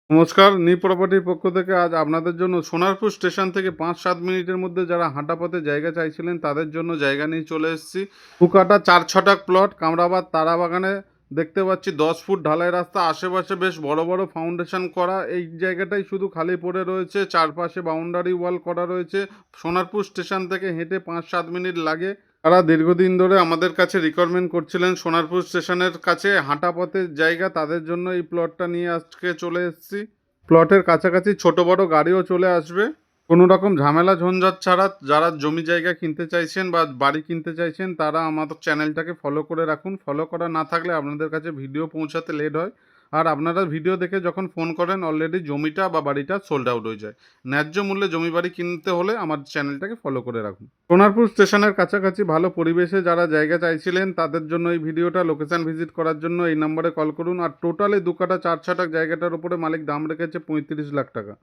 নমস্কার, নি প্রপার্টির পক্ষ থেকে আজ আপনাদের জন্য সোনারপুর স্টেশন থেকে ৫-৭ মিনিটের মধ্যে যারা হাঁটা পথে জায়গা চাইছিলেন তাদের জন্য জায়গা নিয়ে চলে এসেছি। দু-কাঠা ৪-৬ প্লট কামরাবাদ তারাবাগানে দেখতে পাচ্ছি ১০ ফুট ঢালাই রাস্তা, আশেপাশে বেশ বড় বড় ফাউন্ডেশন করা। এই জায়গাটাই শুধু খালি পড়ে রয়েছে, চারপাশে বাউন্ডারি ওয়াল করা রয়েছে। সোনারপুর স্টেশন থেকে হেঁটে ৫-৭ মিনিট লাগে। তারা দীর্ঘদিন ধরে আমাদের কাছে রিকোয়ারমেন্ট করছিলেন সোনারপুর স্টেশনের কাছে হাঁটা পথের জায়গা, তাদের জন্য এই প্লটটা নিয়ে আজকে চলে এসেছি। প্লটের কাছাকাছি ছোট বড় গাড়িও চলে আসবে। কোনো রকম ঝামেলা ঝঞ্ঝাট ছাড়া যারা জমি জায়গা কিনতে চাইছেন বা বাড়ি কিনতে চাইছেন তারা আমাদের চ্যানেলটাকে ফলো করে রাখুন। ফলো করা না থাকলে আপনাদের কাছে ভিডিও পৌঁছাতে লেট হয়, আর আপনারা ভিডিও দেখে যখন ফোন করেন অলরেডি জমিটা বা বাড়িটা সোল্ড আউট হয়ে যায়। ন্যায্য মূল্যে জমি বাড়ি কিনতে হলে আমার চ্যানেলটাকে ফলো করে রাখুন। সোনারপুর স্টেশনের কাছাকাছি ভালো পরিবেশে যারা জায়গা চাইছিলেন তাদের জন্য এই ভিডিওটা। লোকেশন ভিজিট করার জন্য এই নম্বরে কল করুন। আর টোটালি ২ কাঠা ৪ ছটাক জায়গাটার উপরে মালিক দাম রেখেছে ৩৫ লাখ টাকা।